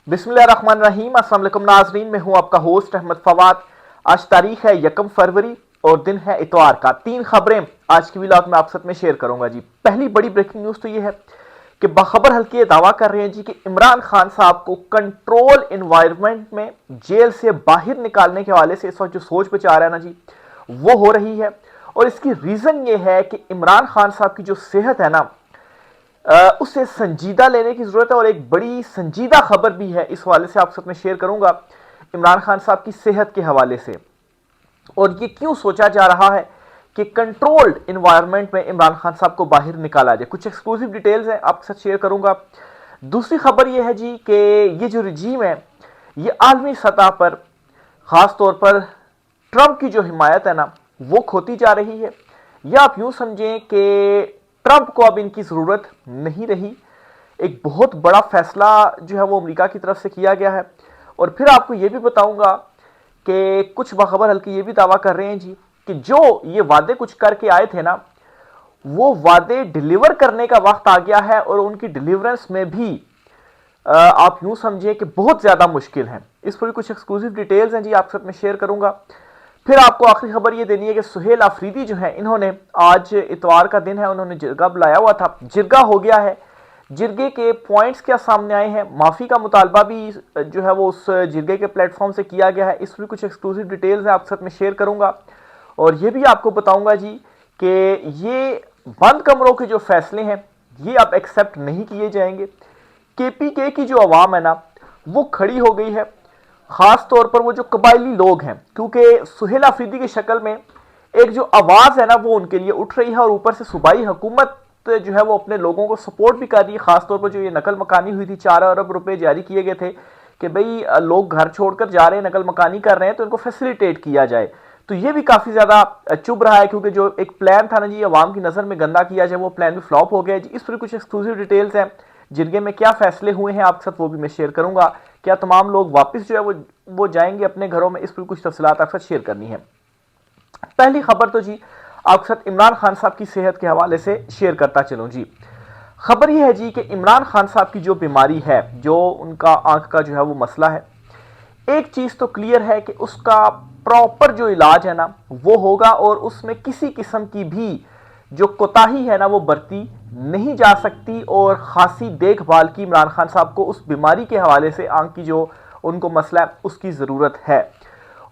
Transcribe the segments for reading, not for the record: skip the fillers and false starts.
बिस्मिल्लाहिर्रहमानिर्रहीम। अस्सलाम वालेकुम नाज़रीन, मैं हूं आपका होस्ट अहमद फवाद। आज तारीख है 1 फरवरी और दिन है इतवार का। 3 खबरें आज की व्लॉग में आप साथ में शेयर करूंगा जी। पहली बड़ी ब्रेकिंग न्यूज़ तो ये है कि बाखबर हल्के ये दावा कर रहे हैं जी कि इमरान खान साहब को कंट्रोल इन्वायरमेंट में जेल से बाहर निकालने के हवाले से इस वक्त जो सोच विचार है ना जी, वो हो रही है। और इसकी रीज़न ये है कि इमरान खान साहब की जो सेहत है ना, उसे संजीदा लेने की जरूरत है। और एक बड़ी संजीदा खबर भी है, इस हवाले से आप साथ में शेयर करूंगा इमरान खान साहब की सेहत के हवाले से। और ये क्यों सोचा जा रहा है कि कंट्रोल्ड इन्वायरमेंट में इमरान खान साहब को बाहर निकाला जाए। कुछ एक्सक्लूसिव डिटेल्स हैं, आपके साथ शेयर करूंगा। दूसरी खबर यह है जी कि ये जो रजीम है, ये आलमी सतह पर खास तौर पर ट्रंप की जो हिमायत है ना, वो खोती जा रही है। या आप यूं समझें कि ट्रंप को अब इनकी जरूरत नहीं रही। एक बहुत बड़ा फैसला जो है वो अमेरिका की तरफ से किया गया है। और फिर आपको यह भी बताऊंगा कि कुछ बाखबर हल्के ये भी दावा कर रहे हैं जी कि जो ये वादे कुछ करके आए थे ना, वो वादे डिलीवर करने का वक्त आ गया है। और उनकी डिलीवरेंस में भी आप यूं समझिए कि बहुत ज्यादा मुश्किल है। इस पर भी कुछ एक्सक्लूसिव डिटेल्स हैं जी, आपके साथ में शेयर करूंगा। फिर आपको आखिरी खबर ये देनी है कि सुहेल आफरीदी जो है, इन्होंने आज इतवार का दिन है, उन्होंने जिरगा बुलाया हुआ था, जिरगा हो गया है। जिरगे के पॉइंट्स क्या सामने आए हैं, माफी का मुतालबा भी जो है वो उस जिरगे के प्लेटफॉर्म से किया गया है। इस पर कुछ एक्सक्लूसिव डिटेल्स है, आपके साथ में शेयर करूंगा। और ये भी आपको बताऊंगा जी कि ये बंद कमरों के जो फैसले हैं, ये अब एक्सेप्ट नहीं किए जाएंगे। केपीके की जो आवाम है ना, वो खड़ी हो गई है, खास तौर पर वो जो कबायली लोग हैं, क्योंकि सुहेल आफरीदी की शक्ल में एक जो आवाज है ना, वो उनके लिए उठ रही है। और ऊपर से सूबाई हुकूमत जो है वो अपने लोगों को सपोर्ट भी कर रही है। खास तौर पर जो ये नकल मकानी हुई थी, 4 अरब रुपए जारी किए गए थे कि भाई लोग घर छोड़कर जा रहे हैं, नकल मकानी कर रहे हैं, तो इनको फैसिलिटेट किया जाए। तो ये भी काफी ज्यादा चुभ रहा है, क्योंकि जो एक प्लान था ना जी, अवाम की नजर में गंदा किया जाए, वो प्लान भी फ्लॉप हो गया जी। इस पर कुछ एक्सक्लूसिव डिटेल्स हैं, जिरगे में क्या फैसले हुए हैं आपके साथ वो भी मैं शेयर करूंगा। क्या तमाम लोग वापस जो है वो जाएंगे अपने घरों में, इस पर कुछ तफसीलात आपके साथ शेयर करनी है। पहली खबर तो जी आपके साथ इमरान खान साहब की सेहत के हवाले से शेयर करता चलूं जी। खबर यह है जी कि इमरान खान साहब की जो बीमारी है, जो उनका आंख का जो है वो मसला है, एक चीज तो क्लियर है कि उसका प्रॉपर जो इलाज है ना, वो होगा। और उसमें किसी किस्म की भी जो कोताही है ना, वो बरती नहीं जा सकती। और खासी देखभाल की इमरान खान साहब को उस बीमारी के हवाले से, आंख की जो उनको मसला है, उसकी जरूरत है।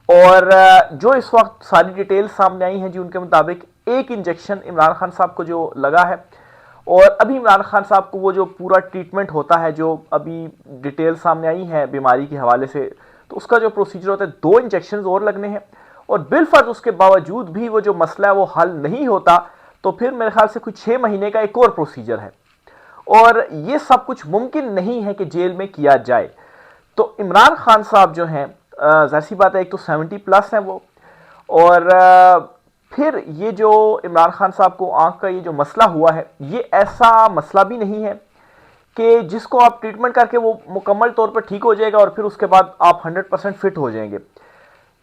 और जो इस वक्त सारी डिटेल सामने आई हैं जी, उनके मुताबिक एक इंजेक्शन इमरान खान साहब को जो लगा है। और अभी इमरान खान साहब को वो जो पूरा ट्रीटमेंट होता है, जो अभी डिटेल सामने आई है बीमारी के हवाले से, तो उसका जो प्रोसीजर होता है, 2 इंजेक्शन और लगने हैं। और बिलफर्ज उसके बावजूद भी वो जो मसला है वो हल नहीं होता, तो फिर मेरे ख्याल से कुछ 6 महीने का एक और प्रोसीजर है। और ये सब कुछ मुमकिन नहीं है कि जेल में किया जाए। तो इमरान खान साहब जो हैं, जाहिर सी बात है, एक तो 70 प्लस हैं वो। और फिर ये जो इमरान खान साहब को आंख का ये जो मसला हुआ है, ये ऐसा मसला भी नहीं है कि जिसको आप ट्रीटमेंट करके वो मुकम्मल तौर पर ठीक हो जाएगा और फिर उसके बाद आप 100% फिट हो जाएंगे।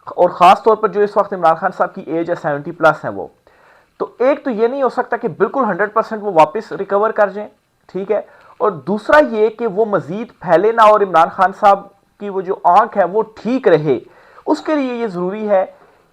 और ख़ास तौर पर जो इस वक्त इमरान खान साहब की एज है 70 प्लस है वो, तो एक तो ये नहीं हो सकता कि बिल्कुल 100% वो वापस रिकवर कर जाएं, ठीक है। और दूसरा ये कि वो मजीद फैले ना, और इमरान खान साहब की वो जो आंख है वो ठीक रहे। उसके लिए ये ज़रूरी है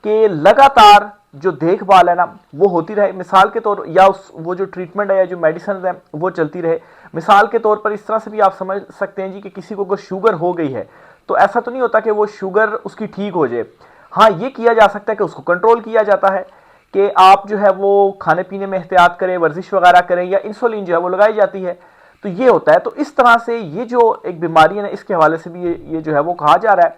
कि लगातार जो देखभाल है ना, वो होती रहे। मिसाल के तौर, या वो जो ट्रीटमेंट है या जो मेडिसिन है वो चलती रहे। मिसाल के तौर पर इस तरह से भी आप समझ सकते हैं जी कि किसी को शुगर हो गई है, तो ऐसा तो नहीं होता कि वो शुगर उसकी ठीक हो जाए। हाँ, ये किया जा सकता है कि उसको कंट्रोल किया जाता है कि आप जो है वो खाने पीने में एहतियात करें, वर्जिश वगैरह करें, या इंसुलिन जो है वो लगाई जाती है, तो ये होता है। तो इस तरह से ये जो एक बीमारी है ना, इसके हवाले से भी ये जो है वो कहा जा रहा है।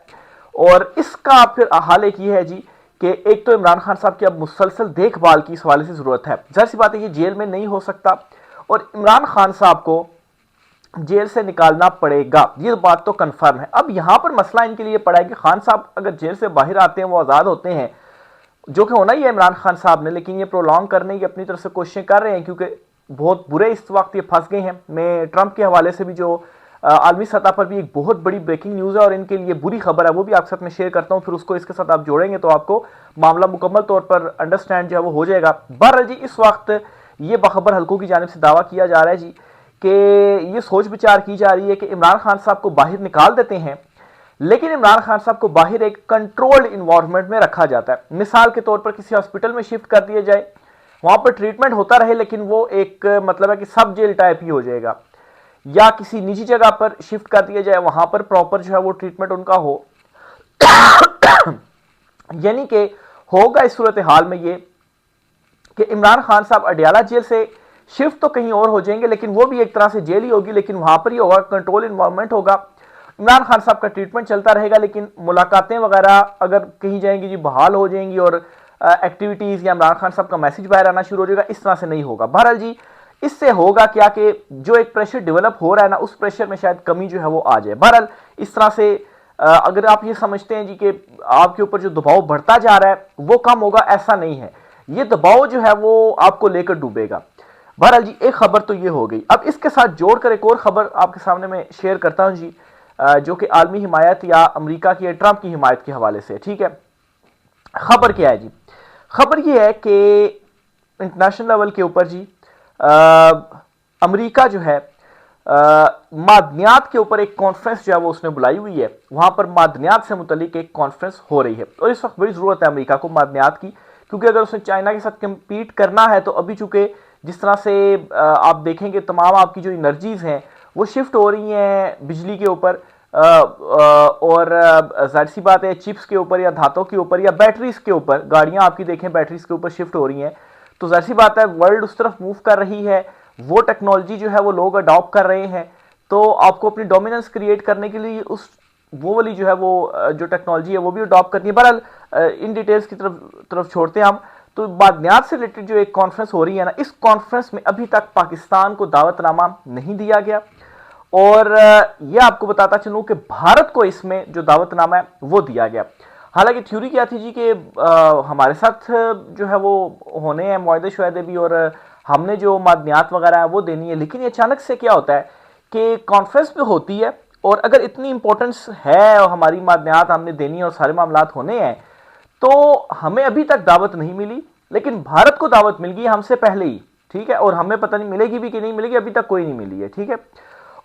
और इसका फिर हाल एक ये है जी कि एक तो इमरान खान साहब की अब मुसलसल देखभाल की इस हवाले से जरूरत है। जाहिर सी बात है, ये जेल में नहीं हो सकता और इमरान खान साहब को जेल से निकालना पड़ेगा, ये बात तो कंफर्म है। अब यहां पर मसला इनके लिए पड़ा है कि खान साहब अगर जेल से बाहर आते हैं, वो आजाद होते हैं, जो कि होना ही है इमरान खान साहब ने, लेकिन ये प्रोलॉन्ग करने की अपनी तरफ से कोशिशें कर रहे हैं, क्योंकि बहुत बुरे इस वक्त ये फंस गए हैं। मैं ट्रंप के हवाले से भी जो आलमी सतह पर भी एक बहुत बड़ी ब्रेकिंग न्यूज़ है और इनके लिए बुरी खबर है, वो भी आपके साथ में शेयर करता हूं। फिर उसको इसके साथ आप जोड़ेंगे तो आपको मामला मुकम्मल तौर पर अंडरस्टैंड जो है वो हो जाएगा। बहरहाल जी, इस वक्त ये बाखबर हल्कों की जानिब से दावा किया जा रहा है जी कि ये सोच विचार की जा रही है कि इमरान खान साहब को बाहर निकाल देते हैं, लेकिन इमरान खान साहब को बाहर एक कंट्रोल्ड इन्वायरमेंट में रखा जाता है। मिसाल के तौर पर किसी हॉस्पिटल में शिफ्ट कर दिया जाए, वहां पर ट्रीटमेंट होता रहे, लेकिन वो एक मतलब है कि सब जेल टाइप ही हो जाएगा, या किसी निजी जगह पर शिफ्ट कर दिया जाए, वहां पर प्रॉपर जो है वो ट्रीटमेंट उनका हो। यानी कि होगा इस सूरत हाल में ये कि इमरान खान साहब अडयाला जेल से शिफ्ट तो कहीं और हो जाएंगे, लेकिन वो भी एक तरह से जेल ही होगी, लेकिन वहां पर ही होगा, कंट्रोल इन्वायरमेंट होगा। इमरान खान साहब का ट्रीटमेंट चलता रहेगा, लेकिन मुलाकातें वगैरह अगर कहीं जाएंगी जी बहाल हो जाएंगी और एक्टिविटीज या इमरान खान साहब का मैसेज बाहर आना शुरू हो जाएगा। इस तरह से नहीं होगा। बहरहाल जी इससे होगा क्या कि जो एक प्रेशर डेवलप हो रहा है ना, उस प्रेशर में शायद कमी जो है वो आ जाए। बहरहाल इस तरह से अगर आप ये समझते हैं जी कि आपके ऊपर जो दबाव बढ़ता जा रहा है वो कम होगा, ऐसा नहीं है। ये दबाव जो है वो आपको लेकर डूबेगा। बहरहाल जी एक खबर तो ये हो गई। अब इसके साथ जोड़कर एक और खबर आपके सामने मैं शेयर करता हूं जी, जो कि आलमी हिमायत या अमेरिका की या ट्रंप की हिमायत के हवाले से। ठीक है, खबर क्या है जी? खबर ये है कि इंटरनेशनल लेवल के ऊपर जी अमेरिका जो है मादनियात के ऊपर एक कॉन्फ्रेंस जो है वो उसने बुलाई हुई है। वहां पर मादनियात से मुतलिक एक कॉन्फ्रेंस हो रही है और इस वक्त बड़ी जरूरत है अमेरिका को मादनियात की, क्योंकि अगर उसने चाइना के साथ कम्पीट करना है तो अभी चूंकि जिस तरह से आप देखेंगे तमाम आपकी जो एनर्जीज हैं वो शिफ्ट हो रही हैं बिजली के ऊपर, और जाहिर सी बात है चिप्स के ऊपर या धातों के ऊपर या बैटरीज के ऊपर, गाड़ियां आपकी देखें बैटरीज के ऊपर शिफ्ट हो रही हैं, तो जाहिर सी बात है वर्ल्ड उस तरफ मूव कर रही है, वो टेक्नोलॉजी जो है वो लोग अडॉप्ट कर रहे हैं। तो आपको अपनी डोमिनेंस क्रिएट करने के लिए उस वो वाली जो है वो जो टेक्नोलॉजी है वो भी अडॉप्ट करनी है। बहरहाल इन डिटेल्स की तरफ छोड़ते हैं हम। तो बादनियात से रिलेटेड जो एक कॉन्फ्रेंस हो रही है ना, इस कॉन्फ्रेंस में अभी तक पाकिस्तान को दावतनामा नहीं दिया गया, और यह आपको बताता चलूं कि भारत को इसमें जो दावतनामा है वो दिया गया। हालांकि थ्योरी क्या थी जी कि हमारे साथ जो है वो होने हैं मुआहदे शुआहदे भी, और हमने जो मादनियात वगैरह है वो देनी है, लेकिन ये अचानक से क्या होता है कि कॉन्फ्रेंस भी होती है और अगर इतनी इंपॉर्टेंस है और हमारी मादनियात हमने देनी है और सारे मामलात होने हैं, तो हमें अभी तक दावत नहीं मिली, लेकिन भारत को दावत मिल गई हमसे पहले ही। ठीक है, और हमें पता नहीं मिलेगी भी कि नहीं मिलेगी, अभी तक कोई नहीं मिली है। ठीक है,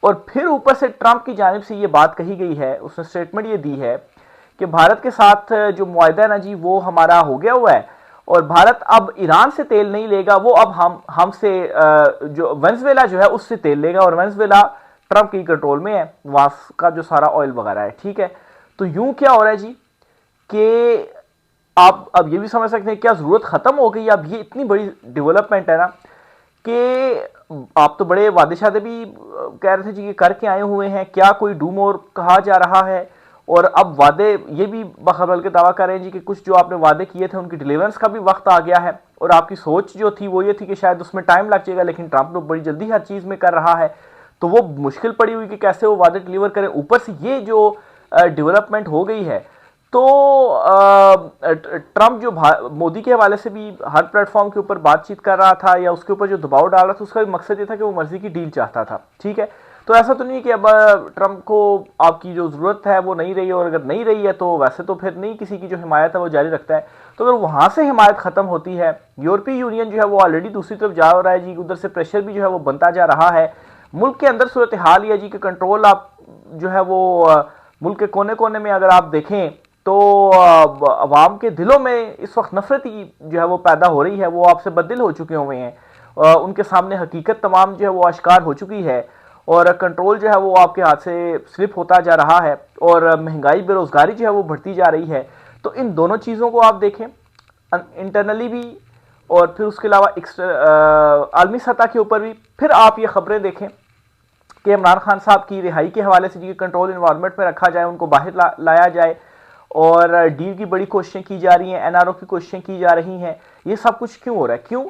और फिर ऊपर से ट्रंप की जानिब से ये बात कही गई है, उसने स्टेटमेंट ये दी है कि भारत के साथ जो मुआहदा है ना जी वो हमारा हो गया हुआ है, और भारत अब ईरान से तेल नहीं लेगा, वो अब हमसे जो वेनेजुएला जो है उससे तेल लेगा, और वेनेजुएला ट्रंप की कंट्रोल में है, वहां का जो सारा ऑयल वगैरह है। ठीक है, तो यूं क्या हो रहा है जी कि आप अब ये भी समझ सकते हैं क्या जरूरत खत्म हो गई। अब ये इतनी बड़ी डेवलपमेंट है ना कि आप तो बड़े वादे शादे भी कह रहे थे जी ये करके आए हुए हैं, क्या कोई डू मोर कहा जा रहा है, और अब वादे ये भी बखबल के दावा कर रहे हैं जी कि कुछ जो आपने वादे किए थे उनकी डिलीवरेंस का भी वक्त आ गया है, और आपकी सोच जो थी वो ये थी कि शायद उसमें टाइम लग जाएगा, लेकिन ट्रंप तो बड़ी जल्दी हर चीज में कर रहा है, तो वो मुश्किल पड़ी हुई कि कैसे वो वादे डिलीवर करें। ऊपर से ये जो डेवलपमेंट हो गई है, तो ट्रंप जो मोदी के हवाले से भी हर प्लेटफॉर्म के ऊपर बातचीत कर रहा था या उसके ऊपर जो दबाव डाल रहा था, उसका भी मकसद ये था कि वो मर्जी की डील चाहता था। ठीक है, तो ऐसा तो नहीं कि अब ट्रंप को आपकी जो जरूरत है वो नहीं रही है, और अगर नहीं रही है तो वैसे तो फिर नहीं किसी की जो हिमायत है वो जारी रखता है। तो अगर वहां से हिमायत खत्म होती है, यूरोपीय यूनियन जो है वो ऑलरेडी दूसरी तरफ जा रहा है जी, उधर से प्रेशर भी जो है वो बनता जा रहा है। मुल्क के अंदर सूरत हाल है जी कि कंट्रोल आप जो है वो मुल्क के कोने कोने में अगर आप देखें तो अवाम के दिलों में इस वक्त नफरत ही जो है वो पैदा हो रही है, वो आपसे बददिल हो चुके हुए हैं, उनके सामने हकीकत तमाम जो है वो आश्कार हो चुकी है, और कंट्रोल जो है वो आपके हाथ से स्लिप होता जा रहा है, और महंगाई बेरोजगारी जो है वो बढ़ती जा रही है। तो इन दोनों चीज़ों को आप देखें इंटरनली भी, और फिर उसके अलावा आलमी सतह के ऊपर भी। फिर आप ये खबरें देखें कि इमरान खान साहब की रिहाई के हवाले से जी कंट्रोल इन्वायरमेंट में रखा जाए, उनको बाहर लाया जाए, और डील की बड़ी कोशिशें की जा रही हैं, एनआरओ की कोशिशें की जा रही हैं। ये सब कुछ क्यों हो रहा है? क्यों?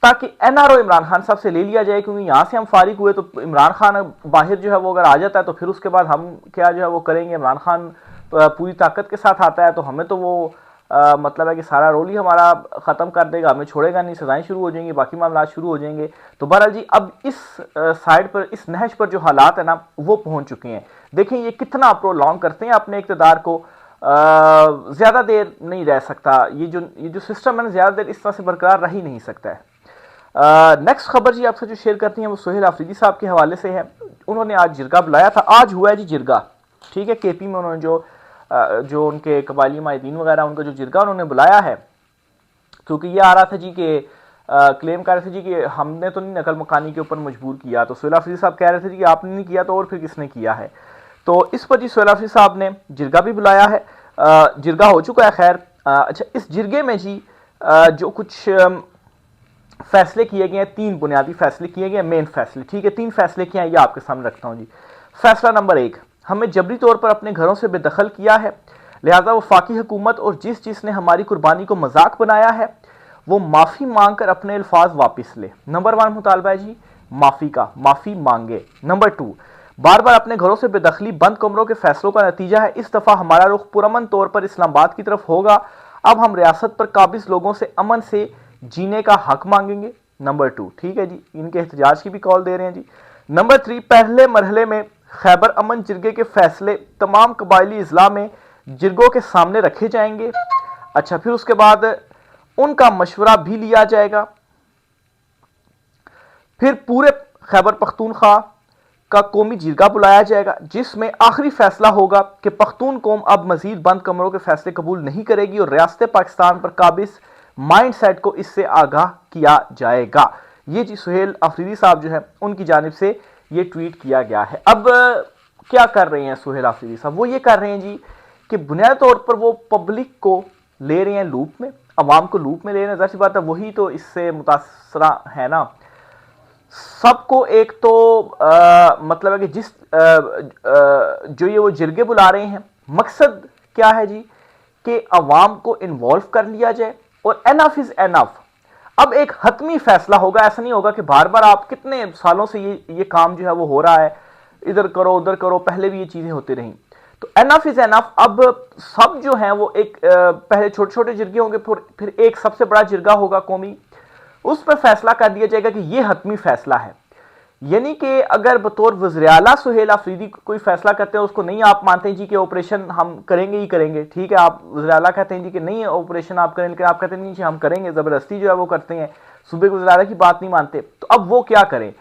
ताकि एनआरओ इमरान खान साहब से ले लिया जाए, क्योंकि यहां से हम फारिग हुए तो इमरान खान बाहर जो है वो अगर आ जाता है तो फिर उसके बाद हम क्या जो है वो करेंगे। इमरान खान पूरी ताकत के साथ आता है तो हमें तो वो मतलब है कि सारा रोल ही हमारा खत्म कर देगा, हमें छोड़ेगा नहीं, सजाएं शुरू हो जाएंगी, बाकी मामला शुरू हो जाएंगे। तो बहरहाल जी अब इस साइड पर, इस नहज पर जो हालात है ना वो पहुंच चुके हैं। देखें ये कितना प्रोलॉन्ग करते हैं अपने इक़्तिदार को, ज्यादा देर नहीं रह सकता। ये जो सिस्टम है ना ज्यादा देर इस तरह से बरकरार रह ही नहीं सकता है। नेक्स्ट खबर जी आपसे जो शेयर करती हैं वो सोहेल आफरीदी साहब के हवाले से है। उन्होंने आज जिरगा बुलाया था, आज हुआ है जी जिरगा, ठीक है। केपी में उन्होंने जो उनके कबायली माहिदीन वगैरह उनका जो जिरगा उन्होंने बुलाया है, क्योंकि ये आ रहा था जी कि क्लेम कर रहे थे जी कि हमने तो नहीं नकल मकानी के ऊपर मजबूर किया, तो सोहेल आफरीदी साहब कह रहे थे जी कि आपने नहीं किया तो और फिर किसने किया है। तो इस पर जी सोहेल आफरीदी साहब ने जिरगा भी बुलाया है, जिरगा हो चुका है खैर। अच्छा, इस जिरगे में जी जो कुछ फैसले किए गए हैं, 3 बुनियादी फैसले किए गए, मेन फैसले, ठीक है। 3 फैसले क्या हैं ये आपके सामने रखता हूं जी। फैसला नंबर 1, हमें जबरी तौर पर अपने घरों से बेदखल किया है, लिहाजा वफाकी हुकूमत और जिसने हमारी कुर्बानी को मजाक बनाया है वो माफ़ी मांग कर अपने अल्फाज वापस ले। नंबर 1 मुतालबा है जी माफ़ी का, माफ़ी मांगे। नंबर 2, बार बार अपने घरों से बेदखली बंद कमरों के फैसलों का नतीजा है, इस दफ़ा हमारा रुख पुरअमन तौर पर इस्लामाबाद की तरफ होगा। अब हम रियासत पर काबिज लोगों से अमन से जीने का हक मांगेंगे। नंबर 2, ठीक है जी, इनके एहतजाज की भी कॉल दे रहे हैं जी। नंबर 3, पहले मरहले में खैबर अमन जिरगे के फैसले तमाम कबायली इजला में जिरगों के सामने रखे जाएंगे। अच्छा, फिर उसके बाद उनका मशवरा भी लिया जाएगा। फिर पूरे खैबर पख्तूनख्वा का कौमी जिरगा बुलाया जाएगा, जिसमें आखिरी फैसला होगा कि पख्तून कौम अब मजीद बंद कमरों के फैसले कबूल नहीं करेगी और रियासत पाकिस्तान पर काबिज माइंड सेट को इससे आगाह किया जाएगा। ये जी सोहेल आफरीदी साहब जो है उनकी जानिब से ये ट्वीट किया गया है। अब क्या कर रहे हैं सोहेल आफरीदी साहब, वो ये कर रहे हैं जी कि बुनियादी तौर पर वो पब्लिक को ले रहे हैं लूप में, अवाम को लूप में ले रहे हैं। ज़ाहिर सी बात है वही तो इससे मुतासरा है ना। सबको एक तो मतलब है कि जो ये वो जिरगे बुला रहे हैं, मकसद क्या है जी कि अवाम को इन्वॉल्व कर लिया जाए और एनफ इज एनफ। अब एक हतमी फैसला होगा, ऐसा नहीं होगा कि बार बार आप कितने सालों से ये काम जो है वो हो रहा है, इधर करो उधर करो, पहले भी ये चीजें होती रही। तो एनफ इज एनफ। अब सब जो है वो एक पहले छोटे छोटे जिरगे होंगे, फिर एक सबसे बड़ा जिरगा होगा कौमी, उस पर फैसला कर दिया जाएगा कि यह हतमी फैसला है। यानी कि अगर बतौर वज़ीर-ए-आला सोहेल आफरीदी कोई फैसला करते हैं, उसको नहीं आप मानते हैं जी कि ऑपरेशन हम करेंगे ही करेंगे, ठीक है। आप वज़ीर-ए-आला कहते हैं जी कि नहीं ऑपरेशन आप करें, लेकिन आप कहते हैं नहीं जी हम करेंगे, ज़बरदस्ती जो है वो करते हैं, सूबे के वज़ीर-ए-आला की बात नहीं मानते, तो अब वो क्या करें।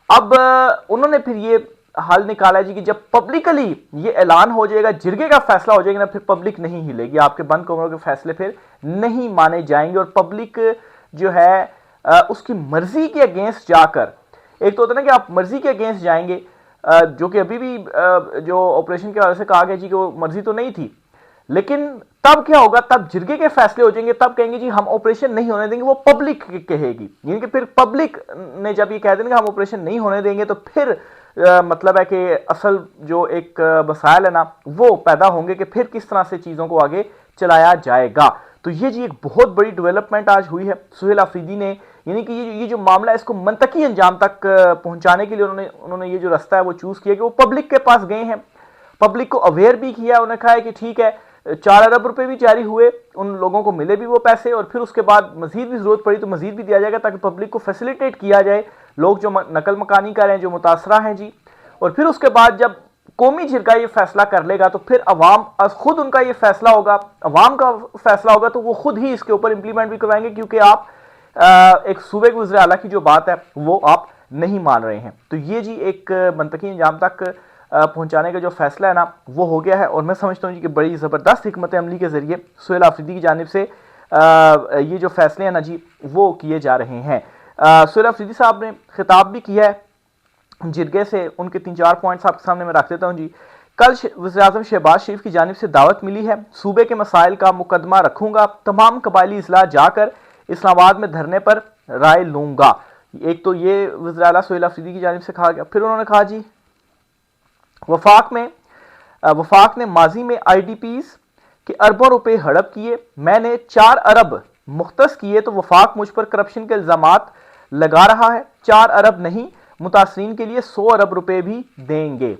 अब उन्होंने फिर ये हल निकाला जी कि जब पब्लिकली ये ऐलान हो जाएगा, जिरगे का फैसला हो जाएगा ना, फिर पब्लिक नहीं हिलेगी, आपके बंद कमरों के फैसले फिर नहीं माने जाएंगे और पब्लिक जो है उसकी मर्जी के अगेंस्ट जाकर, एक तो होता है ना कि आप मर्जी के अगेंस्ट जाएंगे, जो कि अभी भी जो ऑपरेशन के वजह से कहा गया जी कि वो मर्जी तो नहीं थी, लेकिन तब क्या होगा, तब जिरगे के फैसले हो जाएंगे, तब कहेंगे जी हम ऑपरेशन नहीं होने देंगे, वो पब्लिक कहेगी। यानी कि फिर पब्लिक ने जब ये कह देंगे हम ऑपरेशन नहीं होने देंगे, तो फिर मतलब है कि असल जो एक मसाइल है ना वो पैदा होंगे कि फिर किस तरह से चीज़ों को आगे चलाया जाएगा। तो ये जी एक बहुत बड़ी डेवलपमेंट आज हुई है सोहेल आफरीदी ने, यानी कि ये जो मामला है इसको मंतकी अंजाम तक पहुंचाने के लिए उन्होंने ये जो रास्ता है वो चूज किया कि वो पब्लिक के पास गए हैं, पब्लिक को अवेयर भी किया, उन्होंने कहा है कि ठीक है 4 अरब रुपए भी जारी हुए, उन लोगों को मिले भी वो पैसे, और फिर उसके बाद मजीद भी जरूरत पड़ी तो मजीद भी दिया जाएगा, ताकि पब्लिक को फैसिलिटेट किया जाए, लोग जो नकल मकानी कर रहे हैं, जो मुतासरा हैं जी। और फिर उसके बाद जब कौमी जिरगा ये फैसला कर लेगा तो फिर अवाम खुद उनका ये फैसला होगा, अवाम का फैसला होगा, तो वो खुद ही इसके ऊपर इंप्लीमेंट भी करवाएंगे, क्योंकि आप एक सूबे के वज़ीर-ए-आला की जो बात है वो आप नहीं मान रहे हैं। तो ये जी एक मंतकी अंजाम तक पहुंचाने का जो फैसला है ना वो हो गया है, और मैं समझता हूँ जी कि बड़ी ज़बरदस्त हिकमत अमली के ज़रिए सोहेल आफरीदी की जानिब से ये जो फैसले हैं ना जी वो किए जा रहे हैं। सोहेल आफरीदी साहब ने खिताब भी किया है जिरगे से, उनके 3-4 पॉइंट्स आपके सामने मैं रख देता हूँ जी। कल वज़ीर-ए-आज़म शहबाज शरीफ की जानिब से दावत मिली है, सूबे के मसाइल का मुकदमा रखूंगा, तमाम कबायली इजला जाकर इस्लामाबाद में धरने पर राय लूंगा। एक तो ये वज़ीर-ए-आला सोहेल आफरीदी की जानिब से कहा गया। फिर उन्होंने कहा जी वफाक ने माजी में IDPs के अरबों रुपए हड़प किए, मैंने 4 अरब मुख्तस किए तो वफाक मुझ पर करप्शन के इल्जामात लगा रहा है, 4 अरब नहीं मुतासरीन के लिए 100 अरब रुपए भी देंगे।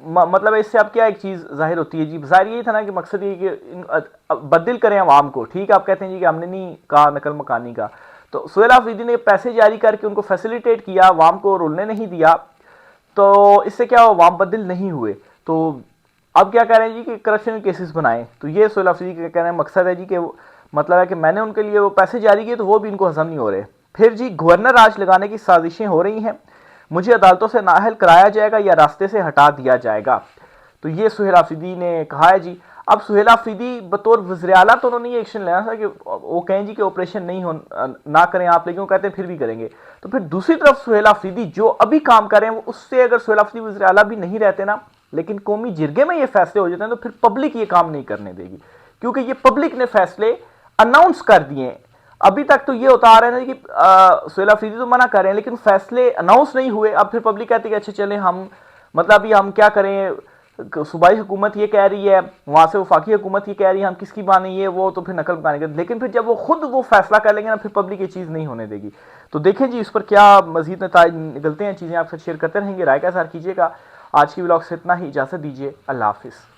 मतलब इससे अब क्या एक चीज़ जाहिर होती है जी, जाहिर यही था ना कि मकसद ये कि बदल करें अवाम को, ठीक है। आप कहते हैं जी कि हमने नहीं कहा नकल मकानी का, तो सोहेल आफरीदी ने पैसे जारी करके उनको फैसिलिटेट किया, अवाम को रुलने नहीं दिया, तो इससे क्या अवाम बदल नहीं हुए। तो अब क्या कह रहे हैं जी कि करप्शन केसेस बनाए, तो ये सोहेल आफरीदी का कहना है मकसद है जी कि मतलब है कि मैंने उनके लिए वो पैसे जारी किए तो वो भी इनको हजम नहीं हो रहे, फिर जी गवर्नर राज लगाने की साजिशें हो रही हैं, मुझे अदालतों से नाअहल कराया जाएगा या रास्ते से हटा दिया जाएगा। तो ये सुहेल आफरीदी ने कहा है जी। अब सुहेल आफरीदी बतौर वज़ीर आला तो उन्होंने ये एक्शन लेना था कि वो कहें जी कि ऑपरेशन नहीं हो ना करें आप, लेकिन वो कहते हैं फिर भी करेंगे। तो फिर दूसरी तरफ सुहेल आफरीदी जो अभी काम कर रहे हैं, वो उससे अगर सुहेल आफरीदी वज़ीर आला भी नहीं रहते ना, लेकिन कौमी जिरगे में ये फैसले हो जाते हैं, तो फिर पब्लिक ये काम नहीं करने देगी, क्योंकि ये पब्लिक ने फैसले अनाउंस कर दिए। अभी तक तो ये होता आ रहा है कि सुहेल आफरीदी तो मना कर रहे हैं, लेकिन फैसले अनाउंस नहीं हुए। अब फिर पब्लिक कहती है कि अच्छा चले हम, मतलब अभी हम क्या करें, सूबाई हुकूमत ये कह रही है, वहां से वफाकी हुकूमत ये कह रही है, हम किसकी माने, ये वो, तो फिर नकल बनाने का। लेकिन फिर जब वो खुद वो फैसला कर लेंगे ना, फिर पब्लिक ये चीज़ नहीं होने देगी। तो देखें जी इस पर क्या मजीद नताइज निकलते हैं, चीज़ें आपसे शेयर करते रहेंगे, राय का इज़हार कीजिएगा। आज की व्लॉग से इतना ही, इजाज़त दीजिए, अल्लाह हाफिज़।